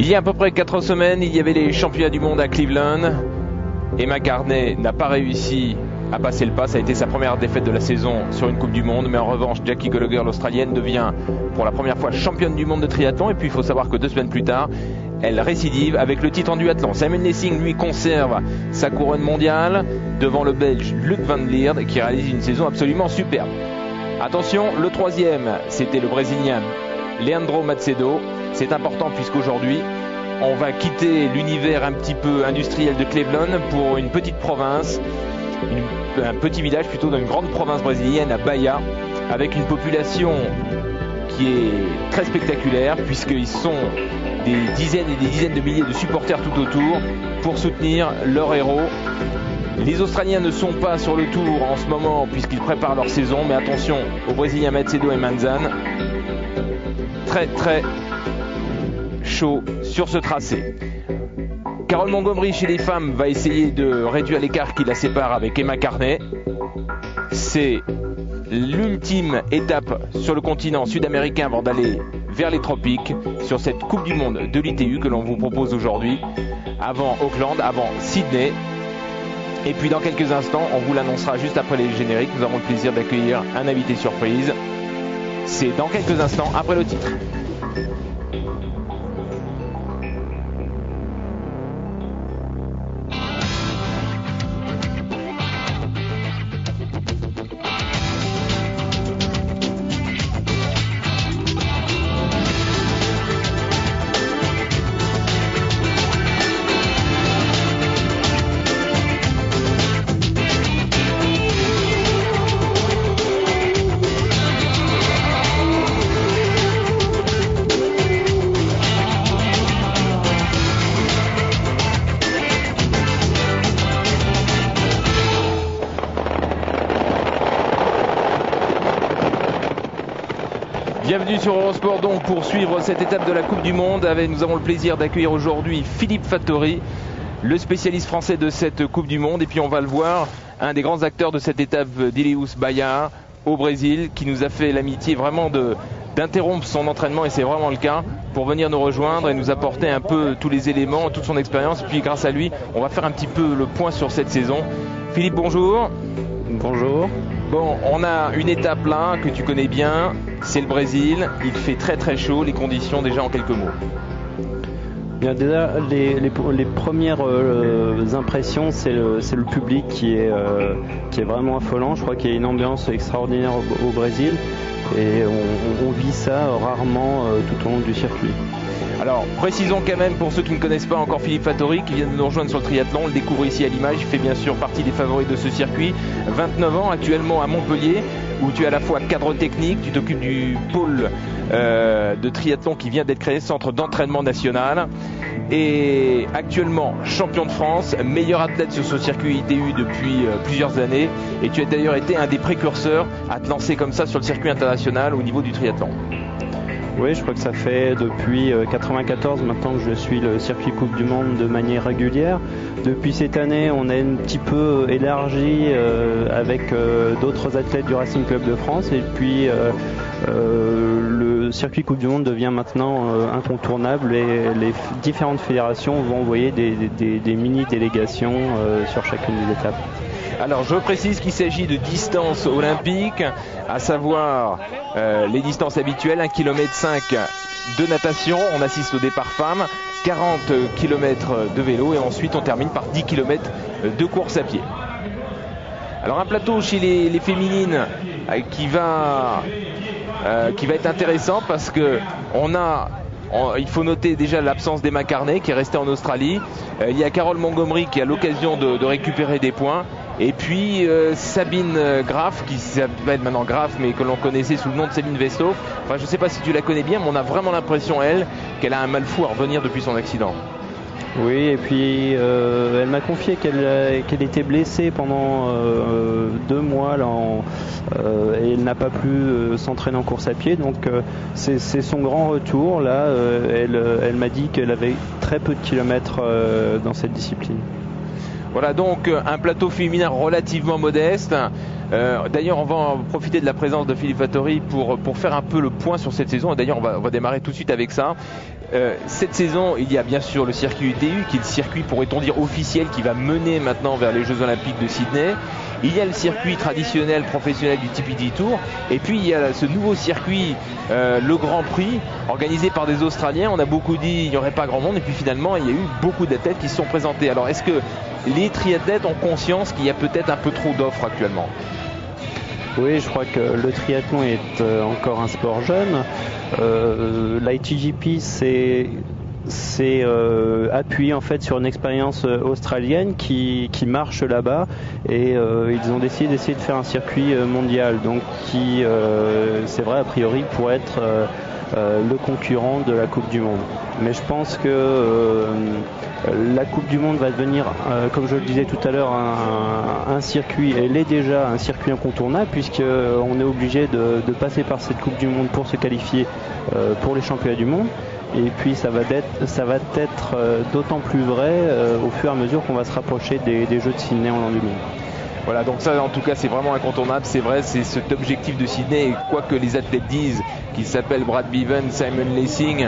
Il y a à peu près 4 semaines, il y avait les championnats du monde à Cleveland. Emma Carney n'a pas réussi à passer le pas. Ça a été sa première défaite de la saison sur une Coupe du Monde. Mais en revanche, Jackie Gallagher, l'Australienne, devient pour la première fois championne du monde de triathlon. Et puis il faut savoir que 2 semaines plus tard, elle récidive avec le titre en duathlon. Simon Lessing, lui, conserve sa couronne mondiale devant le Belge Luc van Lierde qui réalise une saison absolument superbe. Attention, le troisième, c'était le Brésilien Leandro Macedo. C'est important puisqu'aujourd'hui, on va quitter l'univers un petit peu industriel de Cleveland pour une petite province, un petit village plutôt d'une grande province brésilienne à Bahia, avec une population qui est très spectaculaire puisqu'ils sont des dizaines et des dizaines de milliers de supporters tout autour pour soutenir leur héros. Les Australiens ne sont pas sur le tour en ce moment puisqu'ils préparent leur saison, mais attention aux Brésiliens Macedo et Manzan. Très très chaud sur ce tracé. Carole Montgomery chez les femmes va essayer de réduire l'écart qui la sépare avec Emma Carney. C'est l'ultime étape sur le continent sud-américain avant d'aller vers les tropiques sur cette Coupe du Monde de l'ITU que l'on vous propose aujourd'hui, avant Auckland, avant Sydney. Et puis dans quelques instants, on vous l'annoncera juste après les génériques, nous avons le plaisir d'accueillir un invité surprise. C'est dans quelques instants après le titre. Bienvenue sur Eurosport donc pour suivre cette étape de la Coupe du Monde. Nous avons le plaisir d'accueillir aujourd'hui Philippe Fattori, le spécialiste français de cette Coupe du Monde. Et puis on va le voir, un des grands acteurs de cette étape d'Ilhéus Bahia au Brésil, qui nous a fait l'amitié vraiment d'interrompre son entraînement, et c'est vraiment le cas, pour venir nous rejoindre et nous apporter un peu tous les éléments, toute son expérience. Et puis grâce à lui, on va faire un petit peu le point sur cette saison. Philippe, bonjour. Bonjour. Bon, on a une étape là que tu connais bien, c'est le Brésil. Il fait très très chaud, les conditions déjà en quelques mots. Bien, déjà, les premières impressions, c'est le public qui est vraiment affolant. Je crois qu'il y a une ambiance extraordinaire au Brésil et on vit ça rarement tout au long du circuit. Alors, précisons quand même pour ceux qui ne connaissent pas encore Philippe Fattori, qui vient de nous rejoindre sur le triathlon, on le découvre ici à l'image, il fait bien sûr partie des favoris de ce circuit. 29 ans, actuellement à Montpellier, où tu es à la fois cadre technique, tu t'occupes du pôle de triathlon qui vient d'être créé, centre d'entraînement national, et actuellement champion de France, meilleur athlète sur ce circuit ITU depuis plusieurs années, et tu as d'ailleurs été un des précurseurs à te lancer comme ça sur le circuit international au niveau du triathlon. Oui, je crois que ça fait depuis 1994 maintenant que je suis le circuit Coupe du Monde de manière régulière. Depuis cette année, on a un petit peu élargi avec d'autres athlètes du Racing Club de France, et puis le circuit Coupe du Monde devient maintenant incontournable, et les différentes fédérations vont envoyer des mini-délégations sur chacune des étapes. Alors je précise qu'il s'agit de distances olympiques, à savoir les distances habituelles, 1,5 km de natation, on assiste au départ femmes, 40 km de vélo, et ensuite on termine par 10 km de course à pied. Alors un plateau chez les féminines qui va être intéressant parce que il faut noter déjà l'absence d'Emma Carney qui est restée en Australie. Il y a Carole Montgomery qui a l'occasion de récupérer des points. Et puis Sabine Graf, qui s'appelle maintenant Graf, mais que l'on connaissait sous le nom de Sabine Vesto. Enfin, je ne sais pas si tu la connais bien, mais on a vraiment l'impression, elle, qu'elle a un mal fou à revenir depuis son accident. Oui, et puis elle m'a confié qu'elle était blessée pendant 2 mois là, et elle n'a pas pu s'entraîner en course à pied, donc c'est son grand retour là. Elle m'a dit qu'elle avait très peu de kilomètres dans cette discipline. Voilà donc un plateau féminin relativement modeste. D'ailleurs, on va profiter de la présence de Philippe Fattori pour faire un peu le point sur cette saison. D'ailleurs, on va démarrer tout de suite avec ça. cette saison, il y a bien sûr le circuit UTU, qui est le circuit, pourrait-on dire, officiel, qui va mener maintenant vers les Jeux Olympiques de Sydney. Il y a le circuit traditionnel professionnel du TPT Tour, et puis il y a ce nouveau circuit, le Grand Prix, organisé par des Australiens. On a beaucoup dit qu'il n'y aurait pas grand monde, et puis finalement il y a eu beaucoup d'athlètes qui se sont présentés. Alors est-ce que les triathlètes ont conscience qu'il y a peut-être un peu trop d'offres actuellement? Oui, je crois que le triathlon est encore un sport jeune. L'ITJP c'est appuyé en fait sur une expérience australienne qui marche là-bas, et ils ont décidé d'essayer de faire un circuit mondial, donc qui c'est vrai a priori pourrait être le concurrent de la Coupe du Monde. Mais je pense que la Coupe du Monde va devenir, comme je le disais tout à l'heure, un circuit, elle est déjà un circuit incontournable, puisqu'on est obligé de passer par cette Coupe du Monde pour se qualifier pour les championnats du monde. Et puis ça va être d'autant plus vrai au fur et à mesure qu'on va se rapprocher des Jeux de Sydney en l'an du monde. Voilà, donc ça en tout cas c'est vraiment incontournable, c'est vrai, c'est cet objectif de Sydney, et quoi que les athlètes disent, qu'ils s'appellent Brad Bevan, Simon Lessing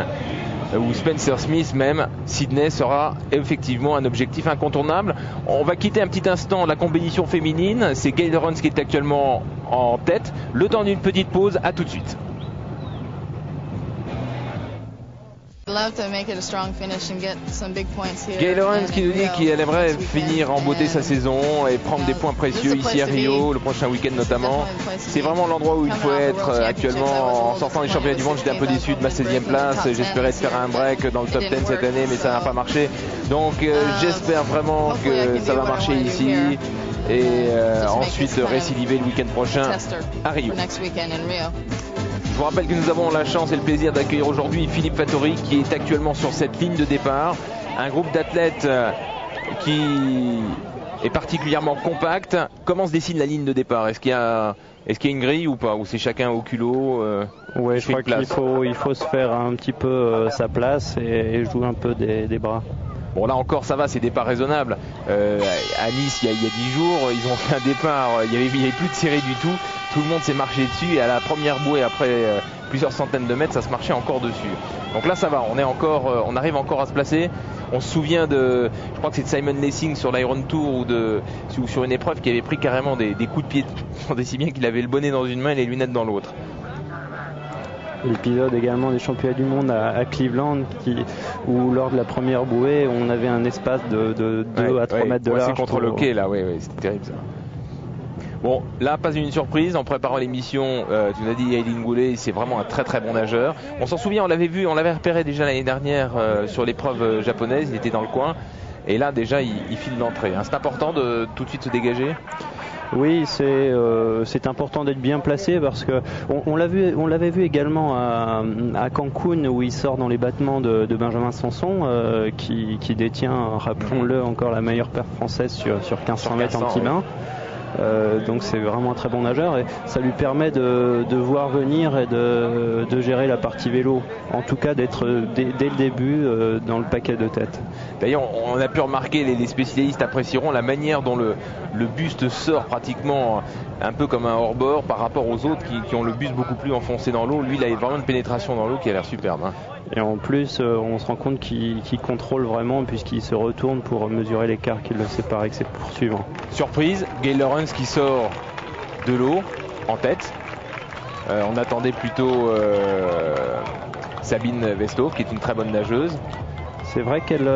ou Spencer Smith même, Sydney sera effectivement un objectif incontournable. On va quitter un petit instant la compétition féminine, c'est Gail Runs qui est actuellement en tête, le temps d'une petite pause, à tout de suite. Gail Runs qui nous dit qu'elle aimerait finir en beauté sa saison et prendre des points précieux ici à Rio, le prochain week-end notamment. C'est vraiment l'endroit où il faut être actuellement. En sortant des championnats du monde, j'étais un peu déçu de ma 16e place. J'espérais faire un break dans le top 10 cette année, mais ça n'a pas marché. Donc j'espère vraiment que ça va marcher ici. Et ensuite récidiver le week-end prochain à Rio. Je vous rappelle que nous avons la chance et le plaisir d'accueillir aujourd'hui Philippe Fattori, qui est actuellement sur cette ligne de départ. Un groupe d'athlètes qui est particulièrement compact. Comment se dessine la ligne de départ? Est-ce qu'il y a une grille ou pas? Ou c'est chacun au culot? Oui, je crois qu'il faut se faire un petit peu sa place et jouer un peu des bras. Bon, là encore ça va, c'est départ raisonnable. À Nice il y a 10 jours, ils ont fait un départ, il n'y avait plus de série du tout. Tout le monde s'est marché dessus, et à la première bouée, après plusieurs centaines de mètres, ça se marchait encore dessus. Donc là ça va, on arrive encore à se placer. On se souvient je crois que c'est de Simon Lessing sur l'Iron Tour ou sur une épreuve, qui avait pris carrément des coups de pied, si bien qu'il avait le bonnet dans une main et les lunettes dans l'autre. L'épisode également des championnats du monde à Cleveland, où lors de la première bouée on avait un espace de 2 à 3 mètres de large. C'est contre le quai là, oui, c'était terrible ça. Bon, là pas une surprise, en préparant l'émission, tu nous as dit Yailin Goulet, c'est vraiment un très très bon nageur. On s'en souvient, on l'avait repéré déjà l'année dernière sur l'épreuve japonaise, il était dans le coin, et là déjà il file d'entrée. C'est important de tout de suite se dégager. Oui, c'est important d'être bien placé, parce que on l'avait vu également à Cancun, où il sort dans les battements de Benjamin Sanson, qui détient, rappelons-le, encore la meilleure perf française sur 1500 mètres en petit bain. Donc c'est vraiment un très bon nageur, et ça lui permet de voir venir et de gérer la partie vélo, en tout cas d'être dès le début dans le paquet de tête. D'ailleurs on a pu remarquer, les spécialistes apprécieront la manière dont le buste sort pratiquement un peu comme un hors-bord par rapport aux autres qui ont le buste beaucoup plus enfoncé dans l'eau. Lui il a vraiment une pénétration dans l'eau qui a l'air superbe, hein. Et en plus, on se rend compte qu'il contrôle vraiment, puisqu'il se retourne pour mesurer l'écart qui le sépare avec ses poursuivants. Surprise, Gail Runs qui sort de l'eau en tête. On attendait plutôt Sabine Westhoff, qui est une très bonne nageuse. C'est vrai qu'elle,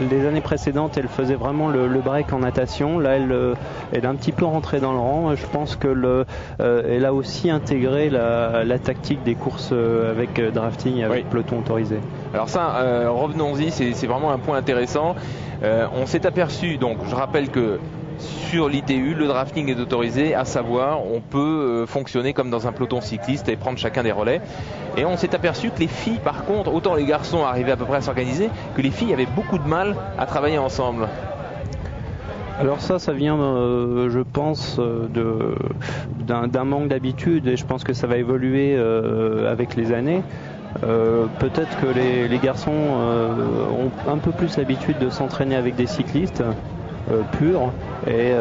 les années précédentes, elle faisait vraiment le break en natation. Là, elle est un petit peu rentrée dans le rang. Je pense que elle a aussi intégré la tactique des courses avec drafting et avec peloton autorisé. Alors ça, revenons-y, c'est vraiment un point intéressant. On s'est aperçu, donc je rappelle que sur l'ITU, le drafting est autorisé, à savoir on peut fonctionner comme dans un peloton cycliste et prendre chacun des relais. Et on s'est aperçu que les filles, par contre, autant les garçons arrivaient à peu près à s'organiser, que les filles avaient beaucoup de mal à travailler ensemble. Alors ça vient, je pense, d'un manque d'habitude, et je pense que ça va évoluer avec les années. Peut-être que les garçons ont un peu plus l'habitude de s'entraîner avec des cyclistes purs, et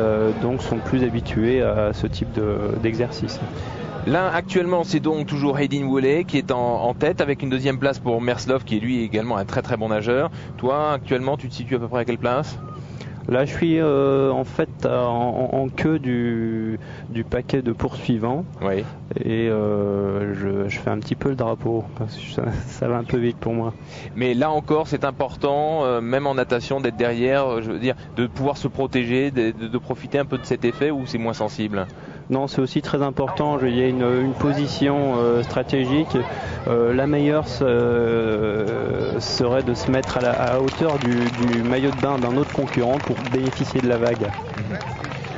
donc sont plus habitués à ce type d'exercice. Là, actuellement, c'est donc toujours Hayden Woolley qui est en tête, avec une deuxième place pour Mersloff, qui est lui également un très très bon nageur. Toi, actuellement, tu te situes à peu près à quelle place ? Là, je suis en fait en queue du paquet de poursuivants. Oui. Et je fais un petit peu le drapeau, parce que ça va un peu vite pour moi. Mais là encore, c'est important, même en natation, d'être derrière, je veux dire, de pouvoir se protéger, de profiter un peu de cet effet, ou c'est moins sensible ? Non, c'est aussi très important. Il y a une position stratégique. La meilleure serait de se mettre à hauteur du maillot de bain d'un autre concurrent pour bénéficier de la vague.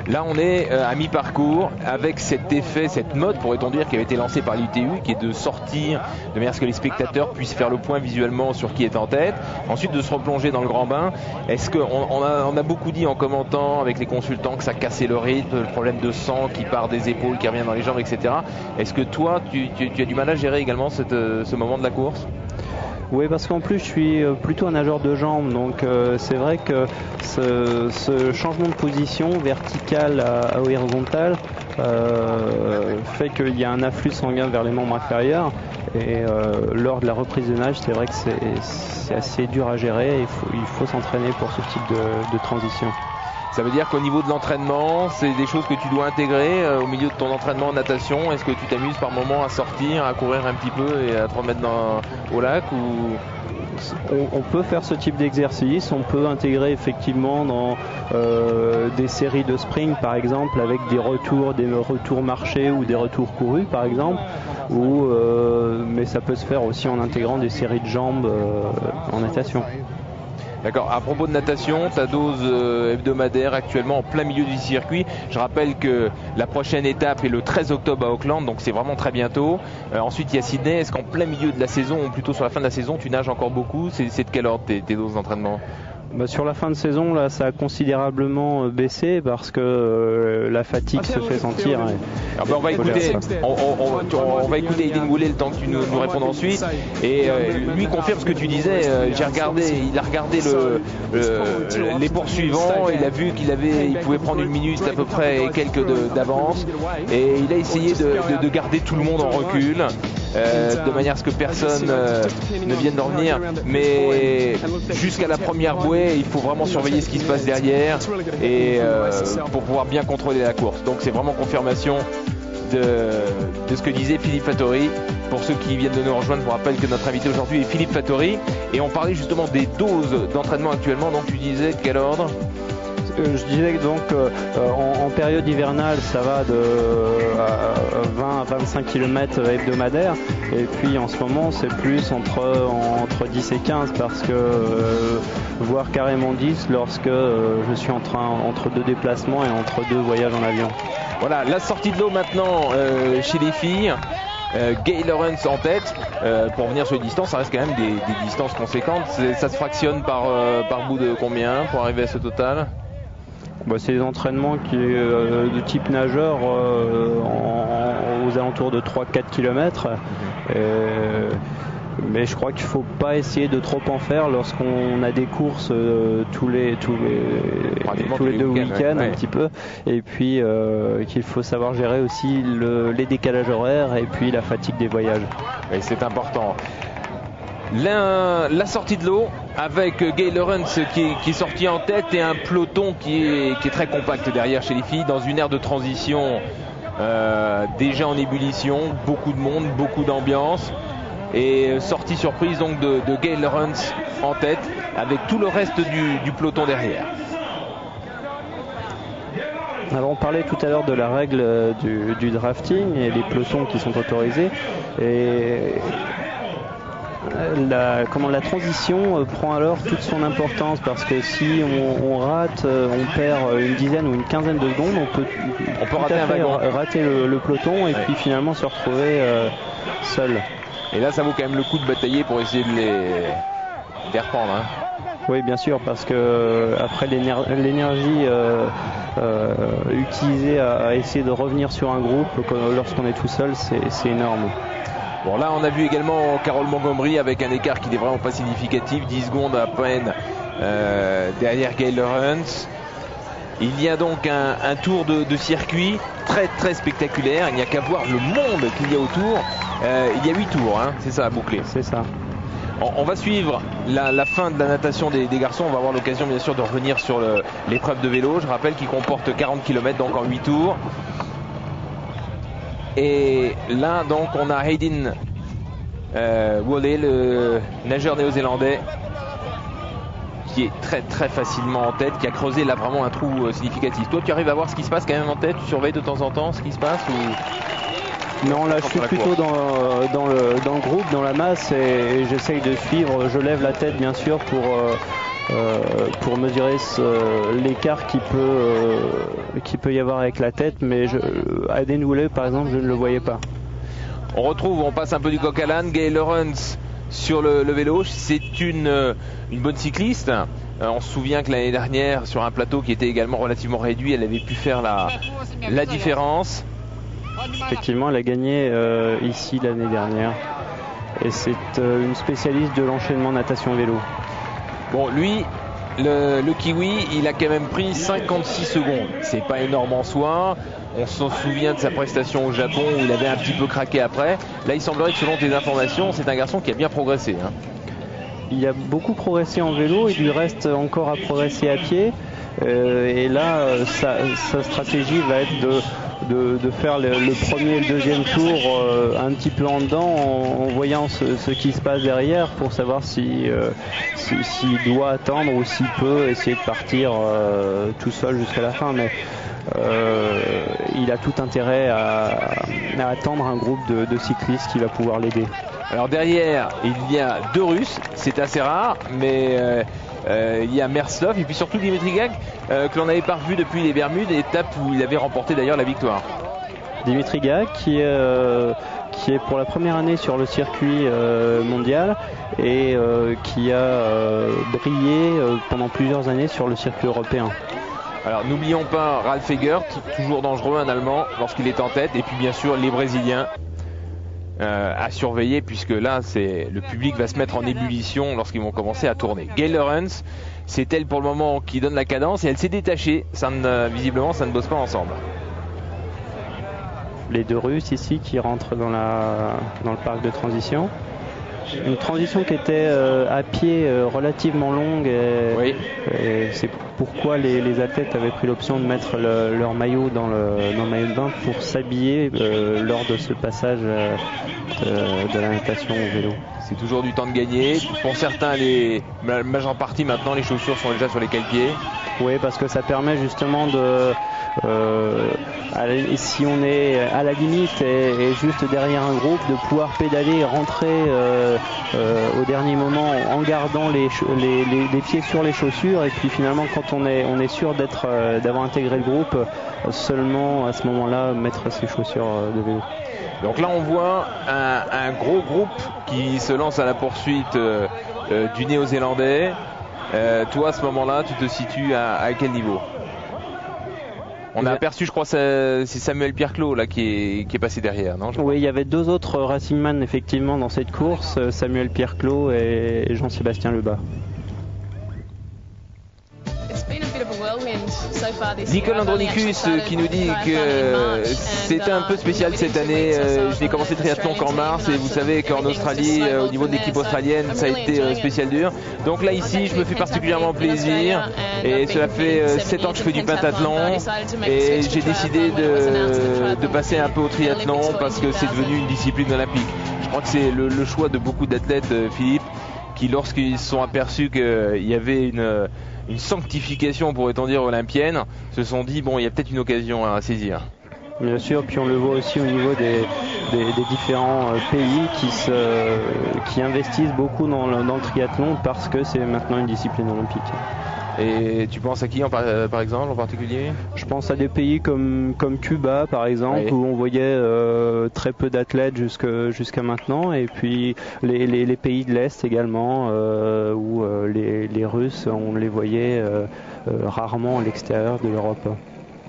Là, on est à mi-parcours avec cet effet, cette mode, pourrait-on dire, qui avait été lancée par l'ITU, qui est de sortir de manière à ce que les spectateurs puissent faire le point visuellement sur qui est en tête, ensuite de se replonger dans le grand bain. Est-ce qu'on a beaucoup dit en commentant avec les consultants que ça cassait le rythme, le problème de sang qui part des épaules, qui revient dans les jambes, etc. Est-ce que toi, tu as du mal à gérer également ce moment de la course ? Oui, parce qu'en plus je suis plutôt un nageur de jambes, donc c'est vrai que ce changement de position verticale à horizontale fait qu'il y a un afflux sanguin vers les membres inférieurs, et lors de la reprise de nage, c'est vrai que c'est assez dur à gérer, et il faut s'entraîner pour ce type de transition. Ça veut dire qu'au niveau de l'entraînement, c'est des choses que tu dois intégrer au milieu de ton entraînement en natation. Est-ce que tu t'amuses par moment à sortir, à courir un petit peu et à te remettre au lac, ou... On peut faire ce type d'exercice, on peut intégrer effectivement dans des séries de sprint par exemple, avec des retours marchés ou des retours courus par exemple, mais ça peut se faire aussi en intégrant des séries de jambes en natation. D'accord. À propos de natation, ta dose hebdomadaire actuellement en plein milieu du circuit. Je rappelle que la prochaine étape est le 13 octobre à Auckland, donc c'est vraiment très bientôt. Ensuite, il y a Sydney. Est-ce qu'en plein milieu de la saison, ou plutôt sur la fin de la saison, tu nages encore beaucoup ? C'est de quel ordre tes doses d'entraînement ? Sur la fin de saison, là, ça a considérablement baissé parce que la fatigue se fait sentir. On va écouter Hayden Woolley le temps que tu nous répondes ensuite. Et lui confirme ce que tu disais. Il a regardé les poursuivants. Il a vu qu'il pouvait prendre 1 minute à peu près et quelques d'avance. Et il a essayé de garder tout le monde en recul, de manière à ce que personne ne vienne d'en revenir. Mais jusqu'à la première bouée, il faut vraiment surveiller ce qui se passe derrière et pour pouvoir bien contrôler la course. Donc c'est vraiment confirmation de ce que disait Philippe Fattori. Pour ceux qui viennent de nous rejoindre, je vous rappelle que notre invité aujourd'hui est Philippe Fattori, et on parlait justement des doses d'entraînement actuellement. Donc tu disais de quel ordre ? Je disais que donc en période hivernale, ça va de 20 à 25 km hebdomadaires, et puis en ce moment c'est plus entre 10 et 15, parce que voire carrément 10 lorsque je suis entre 2 déplacements et entre 2 voyages en avion. Voilà, la sortie de l'eau maintenant chez les filles. Gail Lawrence en tête. Pour venir sur les distances, ça reste quand même des distances conséquentes. Ça se fractionne par bout de combien pour arriver à ce total ? C'est des entraînements de type nageur aux alentours de 3-4 km. Mais je crois qu'il ne faut pas essayer de trop en faire lorsqu'on a des courses tous les 2 week-ends, un petit peu. Et puis qu'il faut savoir gérer aussi les décalages horaires et puis la fatigue des voyages. Et c'est important. La sortie de l'eau avec Gail Lawrence qui est sorti en tête, et un peloton qui est très compact derrière chez les filles, dans une ère de transition déjà en ébullition, beaucoup de monde, beaucoup d'ambiance, et sortie surprise donc de Gail Lawrence en tête avec tout le reste du peloton derrière. Alors on parlait tout à l'heure de la règle du drafting et les pelotons qui sont autorisés, et la transition prend alors toute son importance, parce que si on rate, on perd une dizaine ou une quinzaine de secondes, on peut rater le peloton et puis finalement se retrouver seul. Et là ça vaut quand même le coup de batailler pour essayer de les reprendre, hein. Oui, bien sûr, parce que après l'énergie utilisée à essayer de revenir sur un groupe lorsqu'on est tout seul, c'est énorme. Bon, là on a vu également Carole Montgomery avec un écart qui n'est vraiment pas significatif, 10 secondes à peine derrière Gail Lawrence. Il y a donc un tour de circuit très très spectaculaire. Il n'y a qu'à voir le monde qu'il y a autour. Il y a 8 tours, hein, c'est ça à boucler. C'est ça. On va suivre la fin de la natation des garçons. On va avoir l'occasion bien sûr de revenir sur l'épreuve de vélo. Je rappelle qu'il comporte 40 km donc en 8 tours. Et là donc on a Hayden Woolley, le nageur néo-zélandais, qui est très très facilement en tête, qui a creusé là vraiment un trou significatif. Toi tu arrives à voir ce qui se passe quand même en tête? Tu surveilles de temps en temps ce qui se passe ou... Non, là je suis plutôt dans le groupe, dans la masse, et j'essaye de suivre. Je lève la tête bien sûr pour mesurer l'écart qu'il peut y avoir avec la tête, mais Hayden Woolley par exemple je ne le voyais pas. On passe un peu du coq à l'âne. Gail Lawrence sur le vélo, c'est une bonne cycliste. On se souvient que l'année dernière, sur un plateau qui était également relativement réduit, elle avait pu faire la différence. Effectivement, elle a gagné ici l'année dernière. Et c'est une spécialiste de l'enchaînement natation-vélo. Bon, lui, le Kiwi, il a quand même pris 56 secondes. C'est pas énorme en soi. On s'en souvient de sa prestation au Japon où il avait un petit peu craqué après. Là, il semblerait que selon tes informations, c'est un garçon qui a bien progressé, hein. Il a beaucoup progressé en vélo, il lui reste encore à progresser à pied. Et là, sa stratégie va être de faire le premier et le deuxième tour un petit peu en dedans, en voyant ce qui se passe derrière, pour savoir s'il doit attendre ou s'il peut essayer de partir tout seul jusqu'à la fin. Mais il a tout intérêt à attendre un groupe de cyclistes qui va pouvoir l'aider. Alors derrière, il y a 2 Russes, c'est assez rare, mais il y a Merslov et puis surtout Dimitri Gag, que l'on n'avait pas revu depuis les Bermudes, étape où il avait remporté d'ailleurs la victoire. Dimitri Gag qui est pour la première année sur le circuit mondial et qui a brillé pendant plusieurs années sur le circuit européen. Alors n'oublions pas Ralf Egert, toujours dangereux, un Allemand lorsqu'il est en tête, et puis bien sûr les Brésiliens à surveiller, puisque là le public va se mettre en ébullition lorsqu'ils vont commencer à tourner. Gail Lawrence, c'est elle pour le moment qui donne la cadence et elle s'est détachée. Visiblement ça ne bosse pas ensemble. Les 2 Russes ici qui rentrent dans le parc de transition. Une transition qui était à pied relativement longue et c'est pourquoi les athlètes avaient pris l'option de mettre leur maillot dans le maillot de bain pour s'habiller lors de ce passage de la natation au vélo. C'est toujours du temps de gagner. Pour certains, la majeure partie maintenant, les chaussures sont déjà sur les cale-pieds. Oui, parce que ça permet justement si on est à la limite et juste derrière un groupe, de pouvoir pédaler et rentrer au dernier moment en gardant les pieds sur les chaussures, et puis finalement quand on est sûr d'avoir intégré le groupe, seulement à ce moment-là mettre ses chaussures de vélo. Donc là on voit un gros groupe qui se lance à la poursuite du Néo-Zélandais. Toi à ce moment-là tu te situes à quel niveau? On a aperçu, je crois, c'est Samuel Pierre-Clos là qui est passé derrière, non? Oui, il y avait 2 autres Racingman effectivement dans cette course, Samuel Pierre-Clos et Jean-Sébastien Lebas. Nicole Andronicus qui nous dit que c'était un peu spécial cette année. Je n'ai commencé le triathlon qu'en mars et vous savez qu'en Australie, au niveau de l'équipe australienne, ça a été spécial dur. Donc là ici, je me fais particulièrement plaisir et cela fait 7 ans que je fais du pentathlon et j'ai décidé de passer un peu au triathlon parce que c'est devenu une discipline olympique. Je crois que c'est le choix de beaucoup d'athlètes, Philippe, qui lorsqu'ils se sont aperçus qu'il y avait une sanctification, pourrait-on dire, olympienne, se sont dit bon, il y a peut-être une occasion à saisir. Bien sûr, puis on le voit aussi au niveau des différents pays qui investissent beaucoup dans le triathlon parce que c'est maintenant une discipline olympique. Et tu penses à qui par exemple en particulier? Je pense à des pays comme Cuba par exemple, oui, où on voyait très peu d'athlètes jusqu'à maintenant, et puis les pays de l'Est également où les Russes on les voyait rarement à l'extérieur de l'Europe.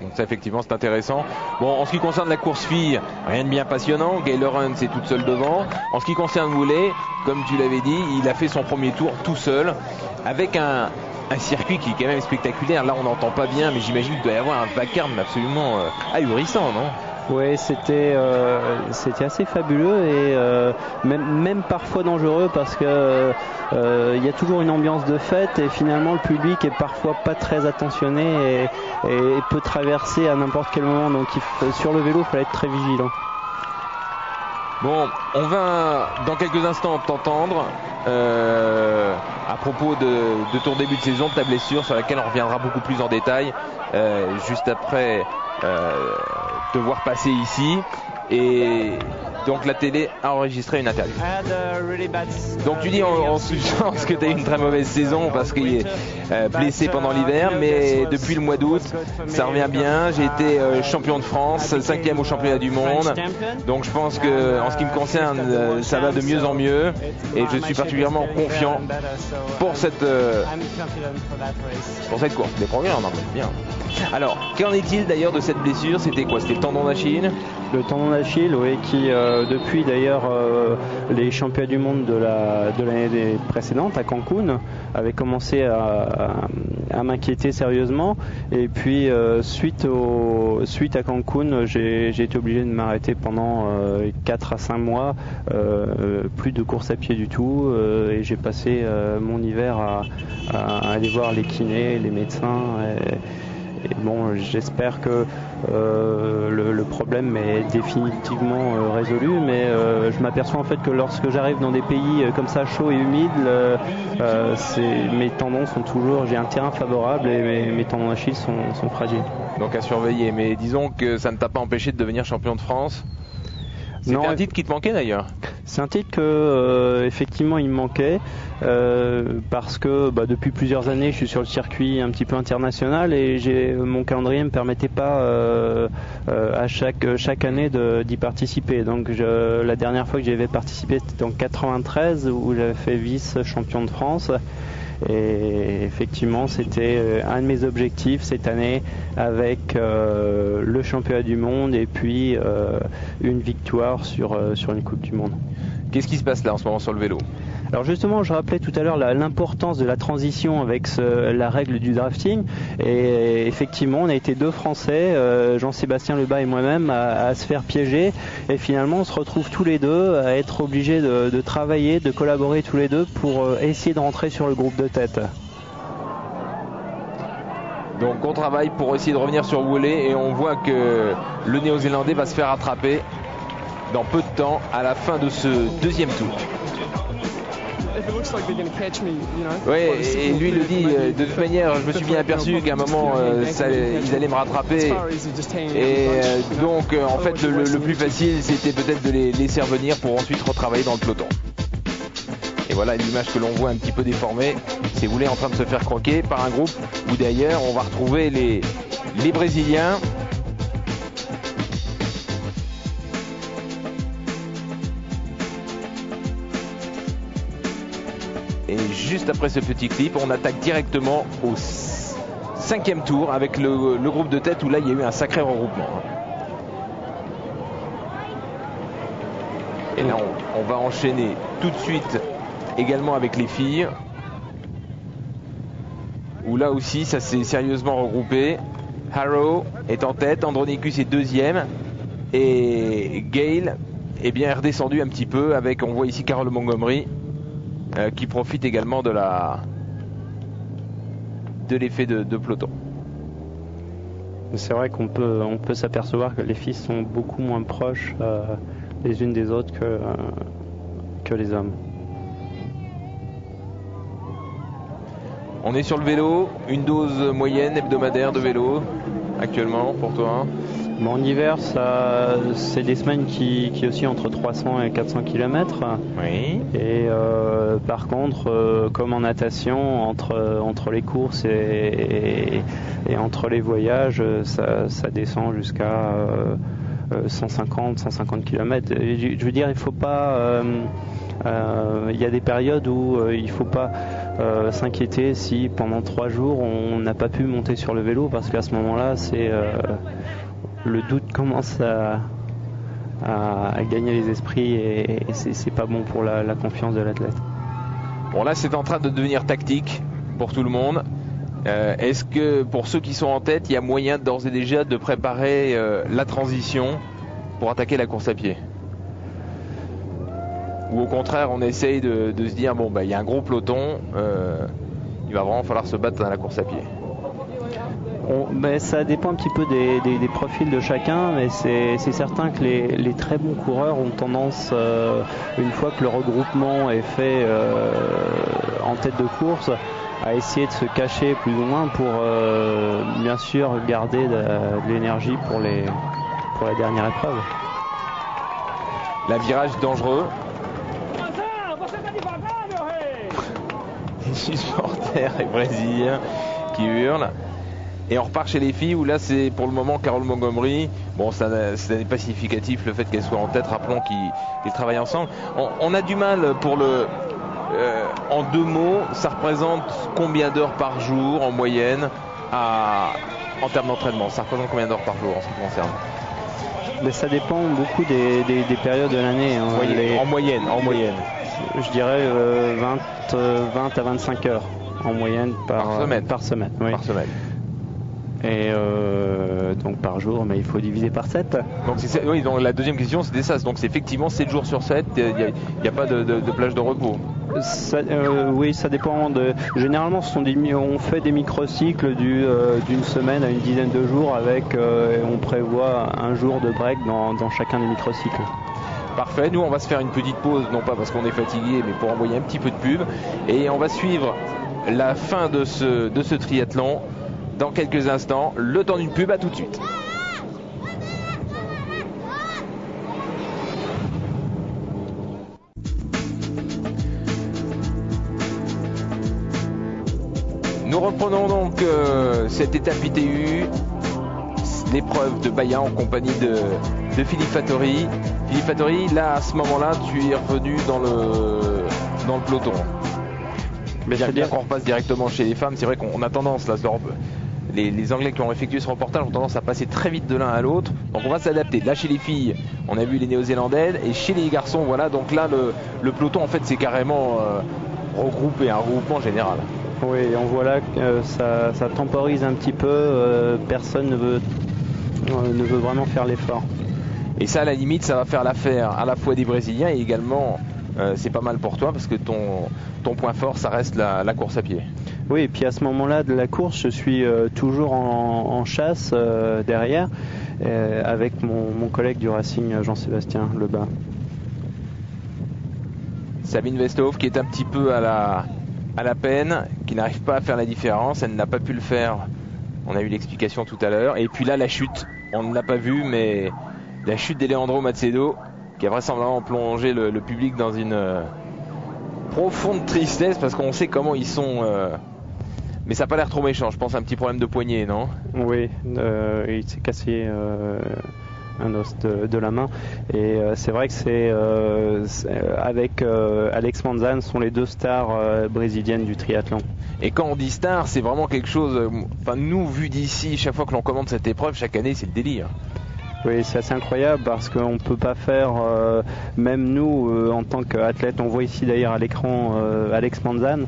Donc ça effectivement c'est intéressant. Bon, en ce qui concerne la course fille, rien de bien passionnant. Gail Lawrence est toute seule devant. En ce qui concerne Woolley, comme tu l'avais dit, il a fait son premier tour tout seul avec un un circuit qui est quand même spectaculaire. Là on n'entend pas bien, mais j'imagine qu'il doit y avoir un vacarme absolument ahurissant, non? Oui, c'était assez fabuleux et même parfois dangereux parce que il y a toujours une ambiance de fête et finalement le public est parfois pas très attentionné et peut traverser à n'importe quel moment. Donc sur le vélo, il fallait être très vigilant. Bon, on va dans quelques instants t'entendre à propos de ton début de saison, de ta blessure sur laquelle on reviendra beaucoup plus en détail juste après te voir passer ici. Et donc la télé a enregistré une interview. Donc tu dis en substance que tu as eu une très mauvaise saison parce qu'il est blessé pendant l'hiver, mais depuis le mois d'août ça revient bien. J'ai été champion de France, 5e au championnat du monde, donc je pense que en ce qui me concerne ça va de mieux en mieux et je suis particulièrement confiant pour cette course. Des progrès, on en met bien. Alors qu'en est-il d'ailleurs de cette blessure? C'était quoi? C'était le tendon d'Achille? Le tendon d'Achille, oui, qui depuis d'ailleurs les championnats du monde de l'année précédente à Cancun avait commencé à m'inquiéter sérieusement. Et puis suite à Cancun, j'ai été obligé de m'arrêter pendant 4 à 5 mois, plus de course à pied du tout, et j'ai passé mon hiver à aller voir les kinés, les médecins. Et bon, j'espère que le problème est définitivement résolu, mais je m'aperçois en fait que lorsque j'arrive dans des pays comme ça chauds et humides, mes tendons sont toujours, j'ai un terrain favorable et mes tendons d'Achille sont fragiles. Donc à surveiller, mais disons que ça ne t'a pas empêché de devenir champion de France. C'était un titre qui te manquait d'ailleurs. C'est un titre que effectivement il me manquait parce que depuis plusieurs années je suis sur le circuit un petit peu international et mon calendrier ne me permettait pas à chaque année d'y participer. Donc la dernière fois que j'avais participé c'était en 93 où j'avais fait vice-champion de France. Et effectivement, c'était un de mes objectifs cette année avec le championnat du monde et puis une victoire sur une Coupe du Monde. Qu'est-ce qui se passe là en ce moment sur le vélo? Alors justement, je rappelais tout à l'heure l'importance de la transition avec la règle du drafting. Et effectivement, on a été 2 Français, Jean-Sébastien Lebas et moi-même, à se faire piéger. Et finalement, on se retrouve tous les deux à être obligés de travailler, de collaborer tous les deux pour essayer de rentrer sur le groupe de tête. Donc on travaille pour essayer de revenir sur Woolley et on voit que le Néo-Zélandais va se faire attraper dans peu de temps à la fin de ce deuxième tour. Oui, et lui le dit, de toute manière, je me suis bien aperçu qu'à un moment, ils allaient me rattraper. Et donc, en fait, le plus facile, c'était peut-être de les laisser revenir pour ensuite retravailler dans le peloton. Et voilà l'image que l'on voit un petit peu déformée. C'est Woolley en train de se faire croquer par un groupe où d'ailleurs, on va retrouver les Brésiliens. Et juste après ce petit clip, on attaque directement au 5e tour avec le groupe de tête où là il y a eu un sacré regroupement. Et là on va enchaîner tout de suite également avec les filles. Où là aussi ça s'est sérieusement regroupé. Harrow est en tête, Andronicus est 2e. Et Gale est bien redescendu un petit peu avec, on voit ici Carole Montgomery. Qui profite également de l'effet de peloton. C'est vrai qu'on peut s'apercevoir que les filles sont beaucoup moins proches les unes des autres que les hommes. On est sur le vélo, une dose moyenne hebdomadaire de vélo actuellement pour toi? En hiver, c'est des semaines qui oscillent entre 300 et 400 km. Oui. Et par contre, comme en natation, entre les courses et entre les voyages, ça descend jusqu'à 150 km. Je veux dire, il faut pas... il y a des périodes où il ne faut pas s'inquiéter si pendant 3 jours on n'a pas pu monter sur le vélo, parce qu'à ce moment-là, le doute commence à gagner les esprits et c'est pas bon pour la confiance de l'athlète. Bon, là c'est en train de devenir tactique pour tout le monde. Est-ce que pour ceux qui sont en tête, il y a moyen d'ores et déjà de préparer la transition pour attaquer la course à pied? Ou au contraire, on essaye de se dire, bon, il y a un gros peloton, il va vraiment falloir se battre dans la course à pied? Ça dépend un petit peu des profils de chacun, mais c'est certain que les très bons coureurs ont tendance, une fois que le regroupement est fait en tête de course, à essayer de se cacher plus ou moins pour bien sûr garder de l'énergie pour la dernière épreuve. La virage dangereux. Les supporters et brésiliens qui hurlent. Et on repart chez les filles où là c'est pour le moment Carole Montgomery. Bon, ça n'est pas significatif le fait qu'elle soit en tête. Rappelons qu'ils travaillent ensemble. On a du mal pour le... en 2 mots, ça représente combien d'heures par jour en moyenne en termes d'entraînement? Ça représente combien d'heures par jour en ce qui concerne? Mais ça dépend beaucoup des périodes de l'année. Hein. En moyenne. Je dirais 20 à 25 heures en moyenne par semaine. Oui. Par semaine. Et donc par jour, mais il faut diviser par 7. Donc, donc la deuxième question c'était ça. Donc c'est effectivement 7 jours sur 7, il n'y a pas de plage de repos. Oui, ça dépend. Généralement, on fait des microcycles d'une semaine à une dizaine de jours avec, on prévoit un jour de break dans chacun des microcycles. Parfait, nous on va se faire une petite pause, non pas parce qu'on est fatigué, mais pour envoyer un petit peu de pub. Et on va suivre la fin de ce triathlon dans quelques instants. Le temps d'une pub, à tout de suite. Nous reprenons donc cette étape ITU, l'épreuve de Bahia en compagnie de Philippe Fattori. Philippe Fattori, là à ce moment-là, tu es revenu dans le peloton. Mais bien qu'on repasse directement chez les femmes, c'est vrai qu'on a tendance, là, les Anglais qui ont effectué ce reportage ont tendance à passer très vite de l'un à l'autre. Donc on va s'adapter. Là chez les filles, on a vu les Néo-Zélandaises, et chez les garçons, voilà. Donc là le peloton en fait c'est carrément regroupé, un regroupement général. Oui, on voit là que ça temporise un petit peu. Personne ne veut vraiment faire l'effort. Et ça, à la limite, ça va faire l'affaire à la fois des Brésiliens et également, c'est pas mal pour toi parce que ton point fort, ça reste la course à pied. Oui, et puis à ce moment-là de la course, je suis toujours en chasse derrière avec mon collègue du Racing, Jean-Sébastien Lebas. Sabine Westhoff qui est un petit peu à la peine, qui n'arrive pas à faire la différence. Elle n'a pas pu le faire. On a eu l'explication tout à l'heure. Et puis là, la chute, on ne l'a pas vue, mais la chute d'Eleandro Macedo qui a vraisemblablement plongé le public dans une profonde tristesse parce qu'on sait comment ils sont. Mais ça n'a pas l'air trop méchant. Je pense à un petit problème de poignet, non? Oui, il s'est cassé un os de la main. Et c'est vrai que c'est avec Alex Manzan sont les deux stars brésiliennes du triathlon. Et quand on dit star, c'est vraiment quelque chose. Enfin, nous, vu d'ici, chaque fois que l'on commande cette épreuve, chaque année, c'est le délire. Oui, c'est assez incroyable parce qu'on ne peut pas faire, même nous, en tant qu'athlète, on voit ici d'ailleurs à l'écran Alex Manzan.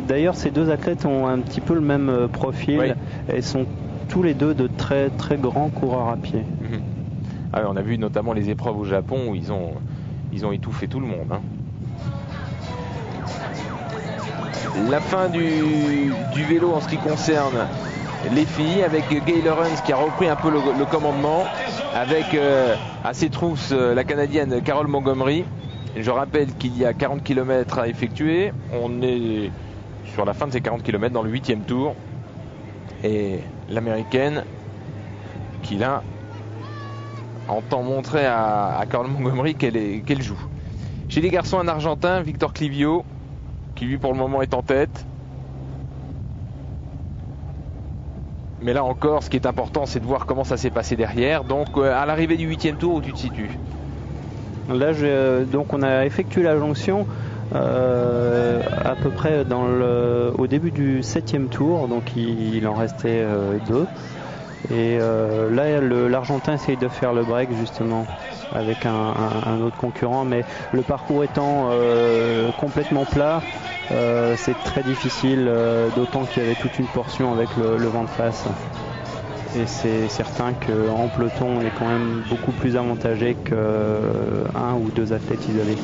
D'ailleurs, ces deux athlètes ont un petit peu le même profil. Oui. Et sont tous les deux de très très grands coureurs à pied. Ah oui, on a vu notamment les épreuves au Japon où ils ont étouffé tout le monde. Hein. La fin du vélo en ce qui concerne les filles, avec Gay Lawrence qui a repris un peu le commandement, avec à ses trousses la Canadienne Carole Montgomery. Je rappelle qu'il y a 40 km à effectuer. On est sur la fin de ces 40 km dans le 8e tour. Et l'Américaine qui là entend montrer à Carole Montgomery qu'elle joue. Chez les garçons, un Argentin, Victor Clivio, qui lui pour le moment est en tête. Mais là encore, ce qui est important, c'est de voir comment ça s'est passé derrière. Donc à l'arrivée du 8e tour, où tu te situes? Là, donc on a effectué la jonction à peu près au début du 7e tour, donc il en restait 2. Et là, l'Argentin essaye de faire le break justement avec un autre concurrent, mais le parcours étant complètement plat, c'est très difficile, d'autant qu'il y avait toute une portion avec le vent de face. Et c'est certain qu'en peloton, on est quand même beaucoup plus avantagé qu'un ou deux athlètes isolés.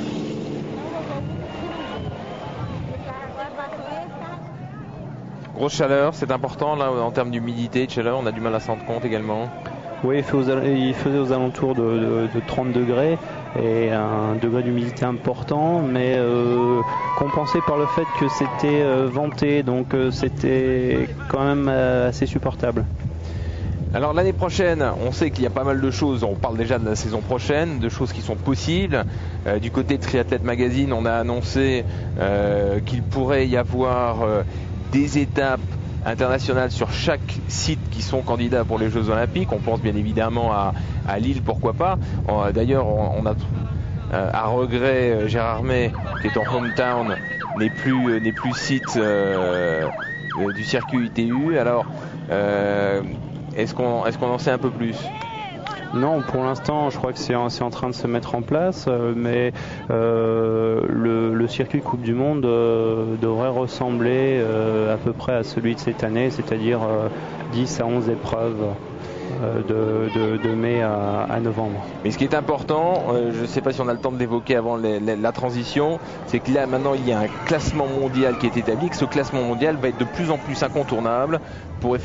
Grosse chaleur, c'est important là en termes d'humidité, de chaleur, on a du mal à s'en rendre compte également. Oui, il faisait aux alentours de 30 degrés et un degré d'humidité important, mais compensé par le fait que c'était venté, donc c'était quand même assez supportable. Alors l'année prochaine, on sait qu'il y a pas mal de choses, on parle déjà de la saison prochaine, de choses qui sont possibles. Du côté de Triathlète Magazine, on a annoncé qu'il pourrait y avoir des étapes internationales sur chaque site qui sont candidats pour les Jeux Olympiques. On pense bien évidemment à Lille, pourquoi pas. D'ailleurs, on a à regret Gérard May, qui est en hometown, n'est plus site du circuit UTU. Alors, est-ce qu'on en sait un peu plus ? Non, pour l'instant, je crois que c'est en train de se mettre en place, mais le circuit Coupe du Monde devrait ressembler à peu près à celui de cette année, c'est-à-dire 10 à 11 épreuves de mai à novembre. Mais ce qui est important, je ne sais pas si on a le temps de l'évoquer avant la transition, c'est que là maintenant il y a un classement mondial qui est établi, que ce classement mondial va être de plus en plus incontournable pour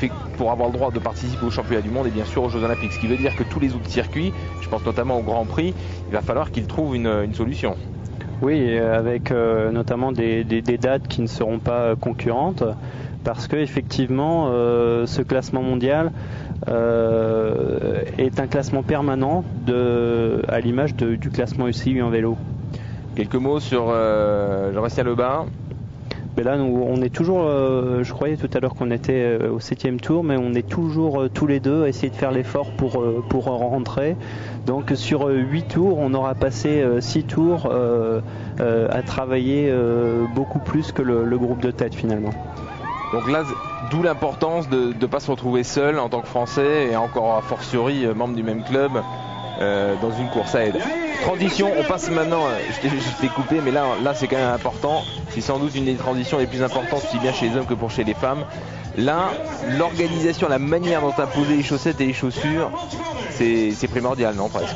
avoir le droit de participer aux championnats du monde et bien sûr aux Jeux Olympiques. Ce qui veut dire que tous les autres circuits, je pense notamment au Grand Prix, il va falloir qu'ils trouvent une solution. Oui, avec notamment des dates qui ne seront pas concurrentes, parce que effectivement ce classement mondial est un classement permanent à l'image du classement UCI en vélo. Quelques mots sur Jean-Bastien Lebas. Mais là, on est toujours, je croyais tout à l'heure qu'on était au 7e tour, mais on est toujours tous les deux à essayer de faire l'effort pour rentrer. Donc sur 8 tours, on aura passé 6 tours à travailler beaucoup plus que le groupe de tête finalement. Donc là, d'où l'importance de ne pas se retrouver seul en tant que Français et encore a fortiori membre du même club dans une course à aide. Transition, on passe maintenant, je t'ai coupé, mais là c'est quand même important. C'est sans doute une des transitions les plus importantes, aussi bien chez les hommes que pour chez les femmes. Là, l'organisation, la manière dont tu as posé les chaussettes et les chaussures, c'est primordial, non, presque?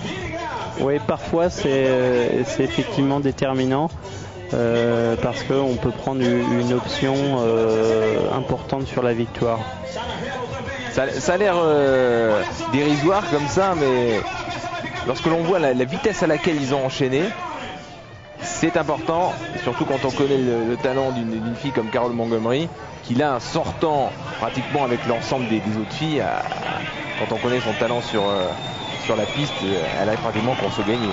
Oui, parfois c'est effectivement déterminant. Parce qu'on peut prendre une option importante sur la victoire. Ça a l'air dérisoire comme ça, mais lorsque l'on voit la vitesse à laquelle ils ont enchaîné, c'est important, surtout quand on connaît le talent d'une fille comme Carole Montgomery, qui là, sortant pratiquement avec l'ensemble des autres filles, quand on connaît son talent sur la piste, elle a pratiquement course gagnée.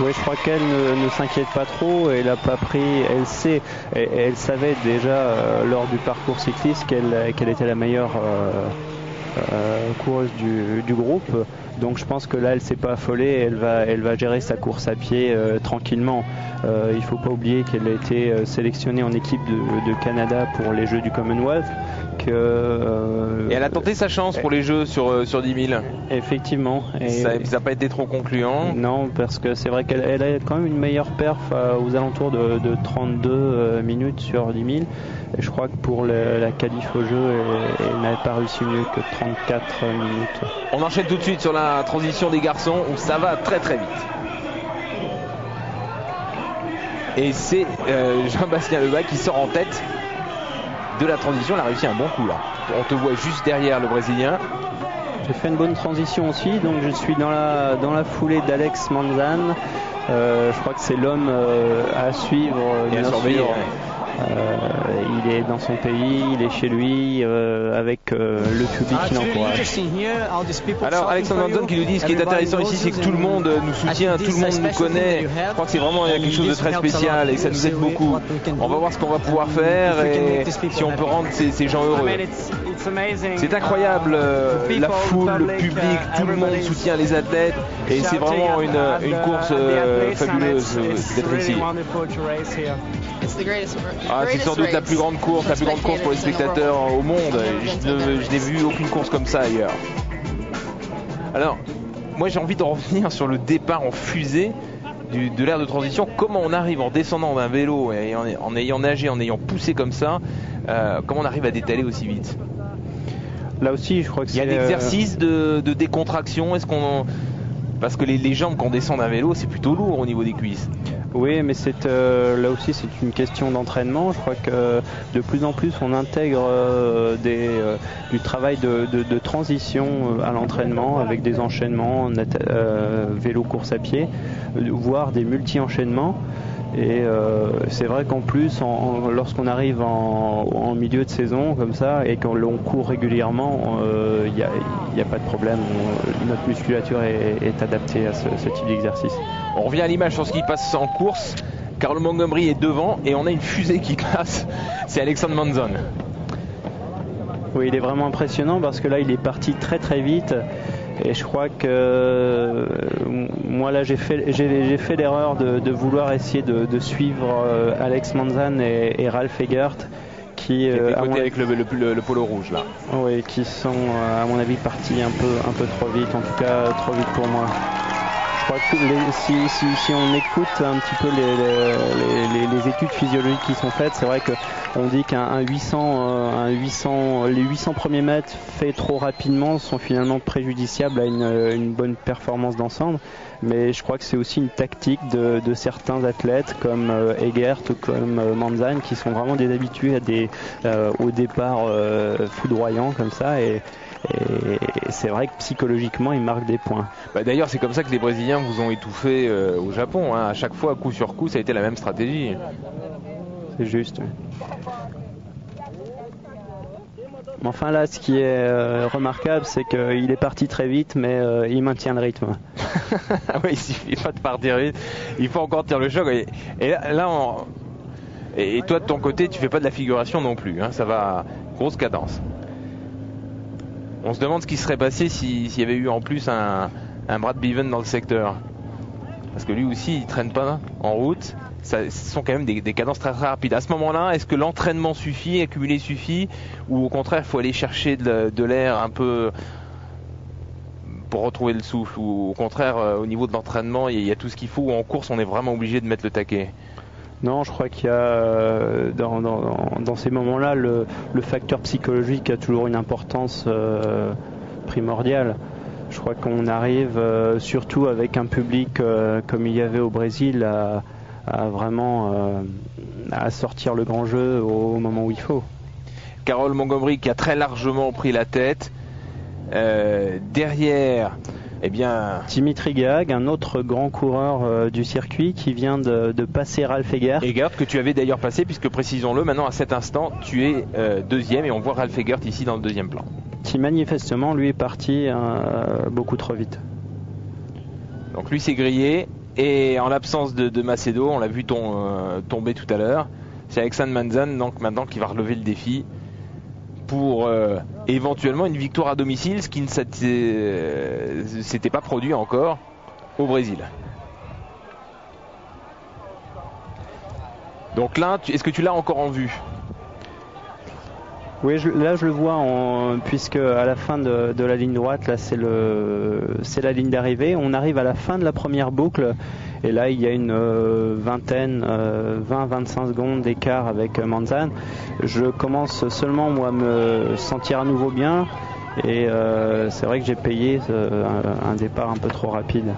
Oui, je crois qu'elle ne s'inquiète pas trop, elle n'a pas pris, elle savait déjà lors du parcours cycliste qu'elle était la meilleure coureuse du groupe, donc je pense que là elle s'est pas affolée, elle va gérer sa course à pied tranquillement. Il faut pas oublier qu'elle a été sélectionnée en équipe de Canada pour les Jeux du Commonwealth. Et elle a tenté sa chance pour les Jeux sur 10 000. Effectivement. Et ça n'a pas été trop concluant. Non, parce que c'est vrai qu'elle a quand même une meilleure perf aux alentours de 32 minutes sur 10 000. Et je crois que pour la qualif au jeu, elle n'avait pas réussi mieux que 34 minutes. On enchaîne tout de suite sur la transition des garçons où ça va très très vite. Et c'est Jean-Bastien Lebas qui sort en tête de la transition. Il a réussi un bon coup là. On te voit juste derrière le Brésilien. J'ai fait une bonne transition aussi, donc je suis dans la foulée d'Alex Manzan. Je crois que c'est l'homme à suivre et à surveiller. Il est dans son pays, il est chez lui, avec le public qui l'encourage. Alors Alexandre Manzon qui nous dit ce qui est intéressant ici, c'est que tout le monde nous soutient, tout le monde nous connaît. Je crois que c'est vraiment quelque chose de très spécial et que ça nous aide beaucoup. On va voir ce qu'on va pouvoir faire et si on peut rendre ces gens heureux. C'est incroyable, la foule, le public, tout le monde soutient les athlètes et c'est vraiment une course fabuleuse d'être ici. C'est sans doute la plus grande course pour les spectateurs au monde. Je n'ai vu aucune course comme ça ailleurs. Alors, moi j'ai envie de revenir sur le départ en fusée de l'ère de transition. Comment on arrive en descendant d'un vélo et en ayant nagé, en ayant poussé comme ça, comment on arrive à détaler aussi vite? Là aussi, je crois que il y a un exercice de décontraction. Parce que les jambes quand on descend d'un vélo, c'est plutôt lourd au niveau des cuisses. Oui, mais là aussi c'est une question d'entraînement. Je crois que de plus en plus on intègre du travail de transition à l'entraînement avec des enchaînements vélo, course à pied, voire des multi-enchaînements. Et c'est vrai qu'en plus, lorsqu'on arrive en milieu de saison comme ça et qu'on court régulièrement, il n'y a pas de problème. Notre musculature est adaptée à ce type d'exercice. On revient à l'image sur ce qui passe en course. Carol Montgomery est devant et on a une fusée qui passe. C'est Alexander Manzon. Oui, il est vraiment impressionnant parce que là, il est parti très très vite. Et je crois que moi là j'ai fait l'erreur de vouloir essayer de suivre Alex Manzan et Ralph Egert qui avec le polo rouge là. Oui, qui sont à mon avis partis un peu trop vite, en tout cas trop vite pour moi. Je crois que si on écoute un petit peu les études physiologiques qui sont faites, c'est vrai qu'on dit les 800 premiers mètres faits trop rapidement sont finalement préjudiciables à une bonne performance d'ensemble. Mais je crois que c'est aussi une tactique de certains athlètes comme Egert ou comme Manzan qui sont vraiment des habitués au départ foudroyant comme ça. Et c'est vrai que psychologiquement, ils marquent des points. D'ailleurs, c'est comme ça que les Brésiliens vous ont étouffé au Japon. À chaque fois, coup sur coup, ça a été la même stratégie. C'est juste. Mais enfin là, ce qui est remarquable, c'est qu'il est parti très vite, mais il maintient le rythme. Oui, il suffit pas de partir vite. Il faut encore tirer le choc. Et toi, de ton côté, tu fais pas de la figuration non plus. Ça va, grosse cadence. On se demande ce qui serait passé s'il y avait eu en plus un Brad Bevan dans le secteur. Parce que lui aussi, il traîne pas en route. Ce sont quand même des cadences très, très rapides. À ce moment-là, est-ce que l'entraînement suffit, accumuler suffit, ou au contraire, il faut aller chercher de l'air un peu pour retrouver le souffle, ou au contraire, au niveau de l'entraînement, il y a tout ce qu'il faut, ou en course, on est vraiment obligé de mettre le taquet? Non, je crois qu'il y a dans ces moments-là, le facteur psychologique a toujours une importance primordiale. Je crois qu'on arrive, surtout avec un public comme il y avait au Brésil, à vraiment à sortir le grand jeu au moment où il faut. Carol Montgomery qui a très largement pris la tête. Derrière, Dimitri Gag, un autre grand coureur du circuit qui vient de passer Ralph Egert. Egert que tu avais d'ailleurs passé, puisque précisons-le, maintenant à cet instant tu es deuxième et on voit Ralph Egert ici dans le deuxième plan. Qui manifestement lui est parti beaucoup trop vite. Donc lui s'est grillé et en l'absence de Macedo, on l'a vu tomber tout à l'heure, c'est Alexander Manzan donc maintenant qui va relever le défi pour éventuellement une victoire à domicile, ce qui ne s'était pas produit encore au Brésil. Donc là, est-ce que tu l'as encore en vue? Oui, là je le vois puisque à la fin de la ligne droite, là c'est la ligne d'arrivée. On arrive à la fin de la première boucle et là il y a une 20-25 secondes d'écart avec Manzan. Je commence seulement moi à me sentir à nouveau bien et c'est vrai que j'ai payé un départ un peu trop rapide.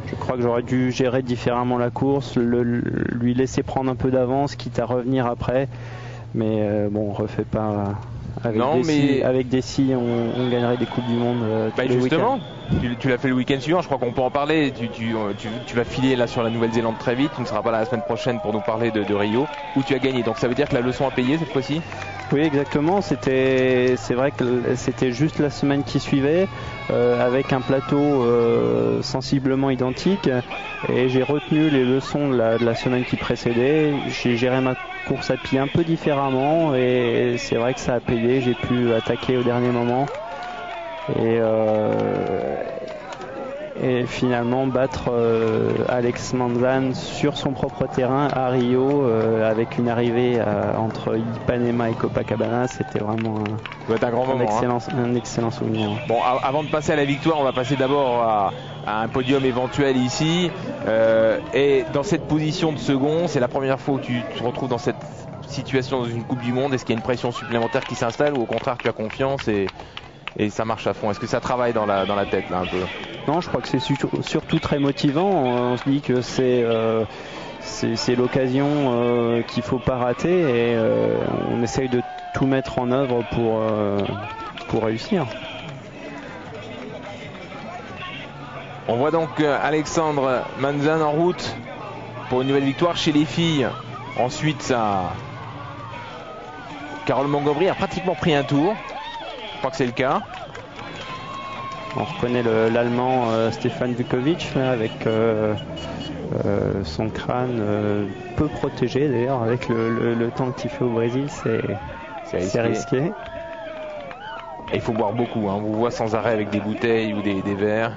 Je crois que j'aurais dû gérer différemment la course, lui laisser prendre un peu d'avance quitte à revenir après. Mais on refait pas avec Dessy, on gagnerait des Coupes du Monde justement, tu l'as fait le week-end suivant, je crois qu'on peut en parler. Tu vas filer là sur la Nouvelle-Zélande très vite, tu ne seras pas là la semaine prochaine pour nous parler de Rio où tu as gagné, donc ça veut dire que la leçon a payé cette fois-ci? Oui, exactement, c'est vrai que c'était juste la semaine qui suivait avec un plateau sensiblement identique et j'ai retenu les leçons de la semaine qui précédait. J'ai géré ma course à pied un peu différemment et c'est vrai que ça a payé. J'ai pu attaquer au dernier moment et finalement battre Alex Manzan sur son propre terrain à Rio avec une arrivée entre Ipanema et Copacabana. C'était vraiment un grand moment, un excellent souvenir. Bon, avant de passer à la victoire, on va passer d'abord à un podium éventuel ici. Et dans cette position de second, c'est la première fois où tu te retrouves dans cette situation dans une Coupe du Monde. Est-ce qu'il y a une pression supplémentaire qui s'installe ou au contraire tu as confiance et ça marche à fond? Est-ce que ça travaille dans la tête là un peu? Non, je crois que c'est surtout très motivant. On se dit que c'est l'occasion qu'il ne faut pas rater et on essaye de tout mettre en œuvre pour réussir. On voit donc Alexandre Manzan en route pour une nouvelle victoire chez les filles. Ensuite, Carole Montgomery a pratiquement pris un tour. Je crois que c'est le cas. On reconnaît l'Allemand Stefan Vukovic avec son crâne peu protégé d'ailleurs avec le temps qu'il fait au Brésil, c'est risqué. Et il faut boire beaucoup, hein. On vous voit sans arrêt avec des bouteilles ou des verres.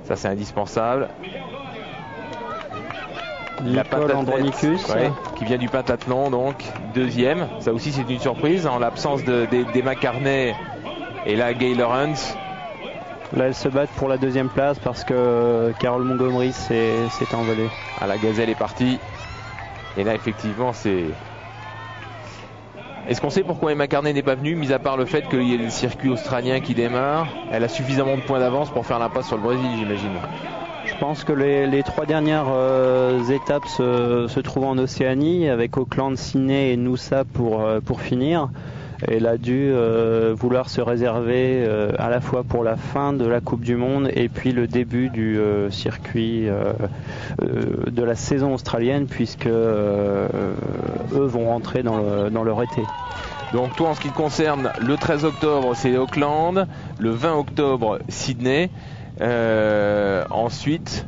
Ça c'est indispensable. Nicole Andronicus, qui vient du pentathlon, donc deuxième. Ça aussi c'est une surprise en l'absence d'Emma Carney et là Gay Lawrence. Là elles se battent pour la deuxième place parce que Carole Montgomery s'est envolée. La gazelle est partie. Et là effectivement c'est... Est-ce qu'on sait pourquoi Emma Carney n'est pas venue, mis à part le fait qu'il y ait le circuit australien qui démarre? Elle a suffisamment de points d'avance pour faire l'impasse sur le Brésil, j'imagine. Je pense que les trois dernières étapes se trouvent en Océanie avec Auckland, Sydney et Noosa pour finir. Elle a dû vouloir se réserver à la fois pour la fin de la Coupe du Monde et puis le début du circuit de la saison australienne puisque eux vont rentrer dans leur été. Donc toi en ce qui te concerne, le 13 octobre c'est Auckland, le 20 octobre Sydney. Ensuite,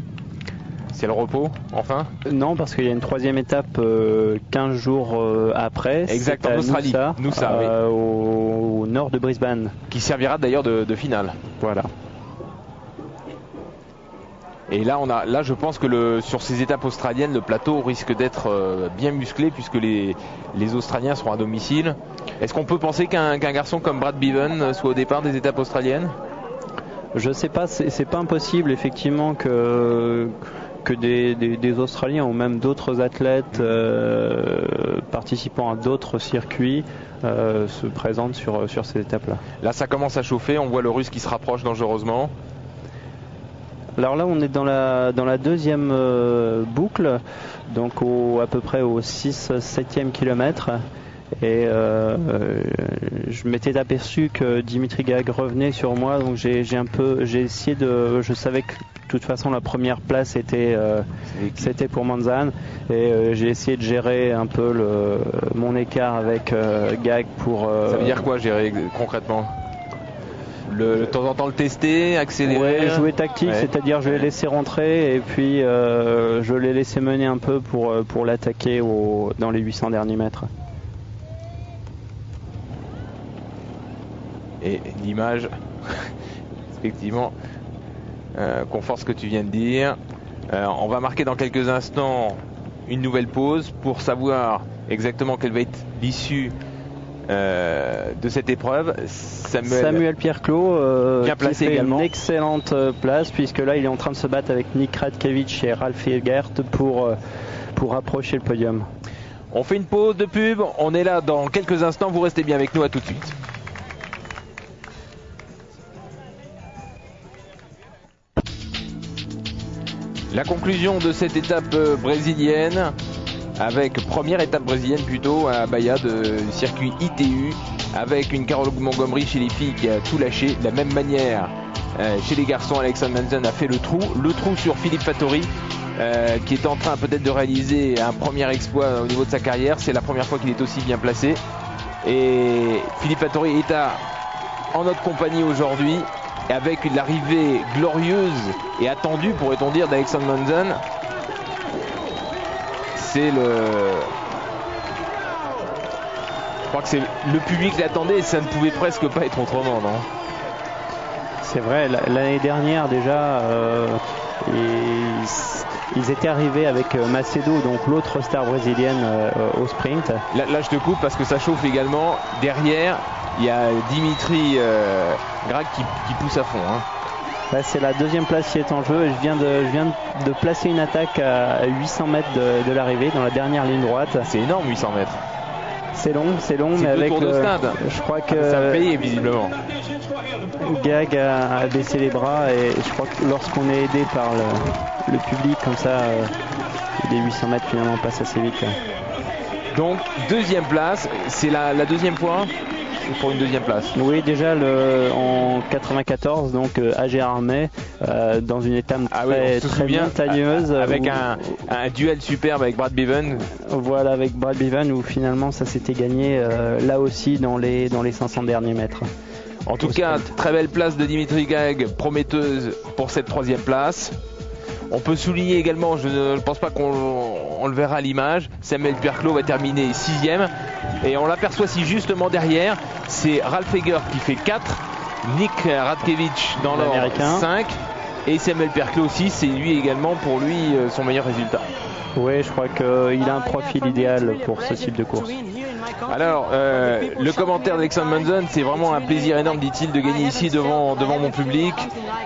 c'est le repos, enfin? Non, parce qu'il y a une troisième étape 15 jours après. Exact, en Australie. Noosa, oui. Au nord de Brisbane. Qui servira d'ailleurs de finale. Voilà. Et là, je pense que sur ces étapes australiennes, le plateau risque d'être bien musclé puisque les Australiens seront à domicile. Est-ce qu'on peut penser qu'un garçon comme Brad Bevan soit au départ des étapes australiennes? Je sais pas, c'est pas impossible effectivement que des Australiens ou même d'autres athlètes participant à d'autres circuits se présentent sur ces étapes-là. Là, ça commence à chauffer, on voit le Russe qui se rapproche dangereusement. Alors là, on est dans la deuxième boucle, donc à peu près au 6-7e kilomètre. Et je m'étais aperçu que Dimitri Gag revenait sur moi, donc j'ai essayé je savais que de toute façon la première place c'était pour Manzan et j'ai essayé de gérer un peu mon écart avec Gag pour. Ça veut dire quoi gérer concrètement? De temps en temps le tester, accélérer. Ouais, jouer tactique, c'est-à-dire je l'ai laissé rentrer et puis je l'ai laissé mener un peu pour l'attaquer dans les 800 derniers mètres. Et l'image, effectivement, conforte ce que tu viens de dire. On va marquer dans quelques instants une nouvelle pause pour savoir exactement quelle va être l'issue de cette épreuve. Samuel Pierre-Clos bien placé qui fait également. Une excellente place puisque là il est en train de se battre avec Nick Radkevich et Ralph Egert pour approcher le podium. On fait une pause de pub, on est là dans quelques instants, vous restez bien avec nous, à tout de suite. La conclusion de cette étape brésilienne, avec première étape brésilienne plutôt à Bahia de circuit ITU, avec une Carole Montgomery chez les filles qui a tout lâché. De la même manière, chez les garçons, Alexandre Manzan a fait le trou sur Philippe Fattori, qui est en train peut-être de réaliser un premier exploit au niveau de sa carrière. C'est la première fois qu'il est aussi bien placé. Et Philippe Fattori est en notre compagnie aujourd'hui, avec l'arrivée glorieuse et attendue, pourrait-on dire, d'Alexandre Manzan. C'est Je crois que le public l'attendait et ça ne pouvait presque pas être autrement, non? C'est vrai, l'année dernière déjà, ils étaient arrivés avec Macedo, donc l'autre star brésilienne au sprint. Là, je te coupe parce que ça chauffe également. Derrière, il y a Dimitri Grag qui pousse à fond. Hein. Là, c'est la deuxième place qui est en jeu. Je viens de placer une attaque à 800 mètres de l'arrivée, dans la dernière ligne droite. C'est énorme, 800 mètres. C'est long, mais avec tours de stade. Je crois que ça va payer visiblement. Gag a baissé les bras et je crois que lorsqu'on est aidé par le public comme ça, les 800 mètres finalement passent assez vite. Donc deuxième place, c'est la deuxième fois pour une deuxième place. Oui, déjà en 94, donc à Gérardmer, dans une étape très montagneuse. Avec un duel superbe avec Brad Bevan. Voilà, avec Brad Bevan où finalement ça s'était gagné là aussi dans les 500 derniers mètres. En tout cas, très belle place de Dimitri Gag, prometteuse pour cette troisième place. On peut souligner également, je ne pense pas qu'on le verra à l'image, Samuel Pierclos va terminer 6e. Et on l'aperçoit si justement derrière, c'est Ralph Egert qui fait 4, Nick Radkevich dans l'ordre 5. Et Samuel Pierclos 6, c'est lui également pour lui son meilleur résultat. Oui, je crois qu'il a un profil idéal pour ce type de course. Alors, le commentaire d'Alexander Munson, c'est vraiment un plaisir énorme, dit-il, de gagner ici devant mon public.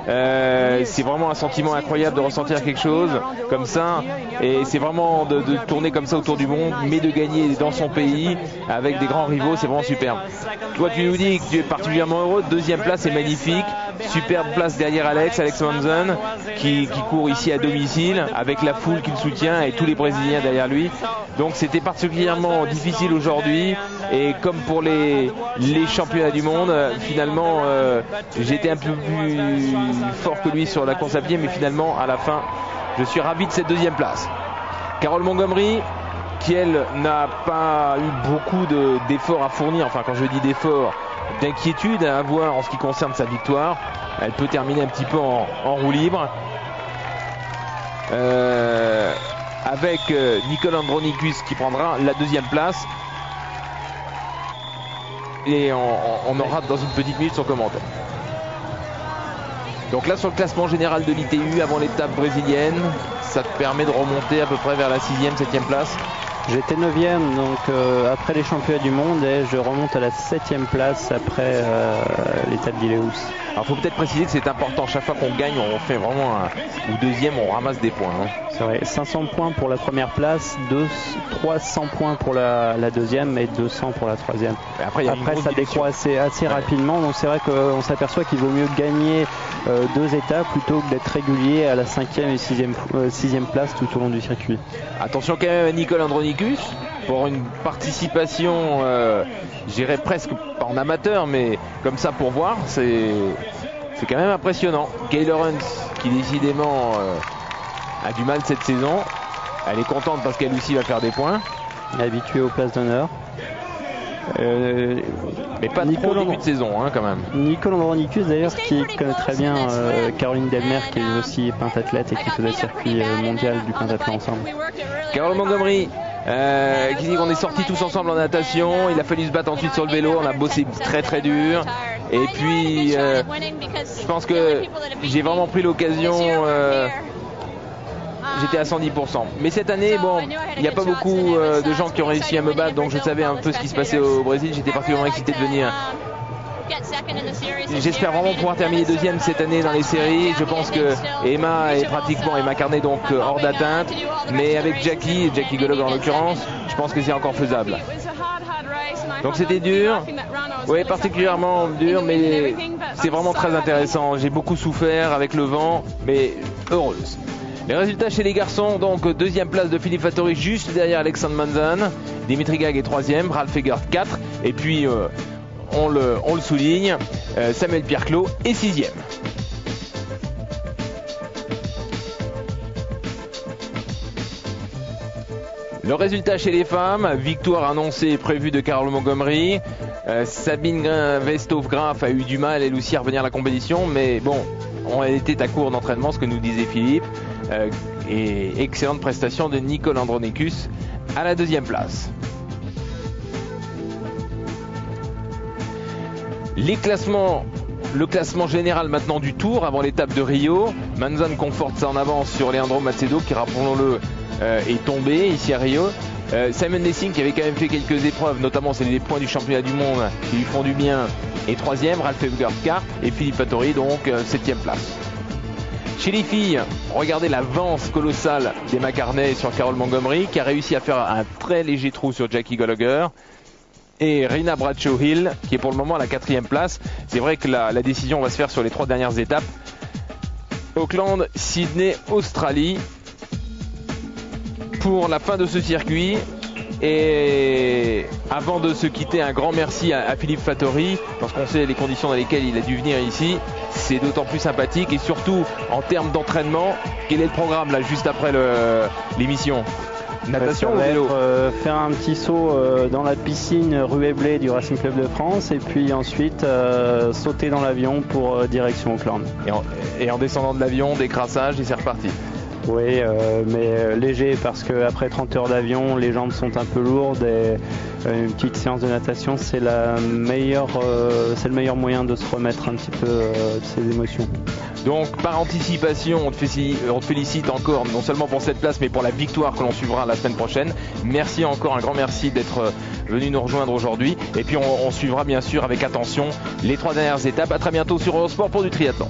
C'est vraiment un sentiment incroyable de ressentir quelque chose comme ça. Et c'est vraiment de tourner comme ça autour du monde, mais de gagner dans son pays avec des grands rivaux, c'est vraiment superbe. Toi, tu nous dis que tu es particulièrement heureux. Deuxième place, c'est magnifique. Superbe place derrière Alex Munson, qui court ici à domicile avec la foule qui le soutient et tous les Brésiliens derrière lui. Donc c'était particulièrement difficile aujourd'hui et comme pour les championnats du monde, finalement j'étais un peu plus fort que lui sur la course à pied, mais finalement à la fin je suis ravi de cette deuxième place. Carole Montgomery, qui elle n'a pas eu beaucoup d'efforts à fournir, enfin quand je dis d'efforts, d'inquiétude à avoir en ce qui concerne sa victoire. Elle peut terminer un petit peu en roue libre. Avec Nicole Andronicus qui prendra la deuxième place. Et on aura dans une petite minute son commentaire. Donc là sur le classement général de l'ITU avant l'étape brésilienne, ça te permet de remonter à peu près vers la 6e, 7e place. J'étais 9e donc après les championnats du monde et je remonte à la 7e place après l'étape d'Ileus. Alors il faut peut-être préciser que c'est important, chaque fois qu'on gagne on fait vraiment ou deuxième, on ramasse des points. Hein. C'est vrai, 500 points pour la première place, 300 points pour la deuxième et 200 pour la troisième. Après ça décroît assez rapidement, donc c'est vrai qu'on s'aperçoit qu'il vaut mieux gagner 2 étapes plutôt que d'être régulier à la 5e et 6e place tout au long du circuit. Attention quand même à Nicole Andronicus pour une participation, j'irais presque pas en amateur, mais comme ça pour voir, c'est quand même impressionnant. Kay Lawrence qui décidément a du mal cette saison. Elle est contente parce qu'elle aussi va faire des points. Habituée aux places d'honneur. Mais pas trop début de saison hein, quand même. Nicole Andronicus d'ailleurs qui connaît très bien Caroline Delmer qui est aussi pentathlète et qui faisait le circuit mondial du pentathlon ensemble. Carole Montgomery qui dit qu'on est sortis tous ensemble en natation, il a fallu se battre ensuite sur le vélo, on a bossé très très dur et puis je pense que j'ai vraiment pris l'occasion, j'étais à 110%. Mais cette année, bon, il n'y a pas beaucoup de gens qui ont réussi à me battre, donc je savais un peu ce qui se passait au Brésil, j'étais particulièrement excité de venir. J'espère vraiment pouvoir terminer deuxième cette année dans les séries. Je pense que Emma est pratiquement, Emma Carnet donc hors d'atteinte, mais avec Jackie Gologue en l'occurrence, je pense que c'est encore faisable. Donc c'était dur, oui particulièrement dur, mais c'est vraiment très intéressant. J'ai beaucoup souffert avec le vent, mais heureuse. Les résultats chez les garçons, donc deuxième place de Philippe Fattori juste derrière Alexander Munson, Dimitri Gag est troisième, Ralph Egert 4, et puis on le souligne, Samuel Pierclos est 6e. Le résultat chez les femmes, victoire annoncée et prévue de Carole Montgomery. Sabine Westhoff-Graf a eu du mal elle aussi à revenir à la compétition, mais bon, elle était à court d'entraînement, ce que nous disait Philippe. Et excellente prestation de Nicole Andronicus à la deuxième place. Le classement général maintenant du Tour avant l'étape de Rio. Manzan conforte en avance sur Leandro Macedo qui, rappelons-le, est tombé ici à Rio. Simon Lessing qui avait quand même fait quelques épreuves, notamment c'est les points du championnat du monde qui lui font du bien, et 3e. Ralph Eberhardt et Philippe Fattori donc 7e place. Chez les filles, regardez l'avance colossale d'Emma Carney sur Carol Montgomery qui a réussi à faire un très léger trou sur Jackie Gallagher. Et Rina Bradshaw-Hill qui est pour le moment à la 4e place. C'est vrai que la décision va se faire sur les 3 dernières étapes. Auckland, Sydney, Australie pour la fin de ce circuit. Et avant de se quitter, un grand merci à Philippe Fattori, parce qu'on sait les conditions dans lesquelles il a dû venir ici. C'est d'autant plus sympathique, et surtout en termes d'entraînement, quel est le programme là juste après l'émission? Natation ou vélo? Faire un petit saut dans la piscine Ruée Blé du Racing Club de France, et puis ensuite sauter dans l'avion pour direction Auckland. Et en descendant de l'avion, décrassage et c'est reparti. Oui, mais léger, parce qu'après 30 heures d'avion, les jambes sont un peu lourdes, et une petite séance de natation, c'est le meilleur moyen de se remettre un petit peu de ses émotions. Donc par anticipation, on te félicite encore, non seulement pour cette place, mais pour la victoire que l'on suivra la semaine prochaine. Merci encore, un grand merci d'être venu nous rejoindre aujourd'hui. Et puis on suivra bien sûr avec attention les 3 dernières étapes. À très bientôt sur Eurosport pour du triathlon.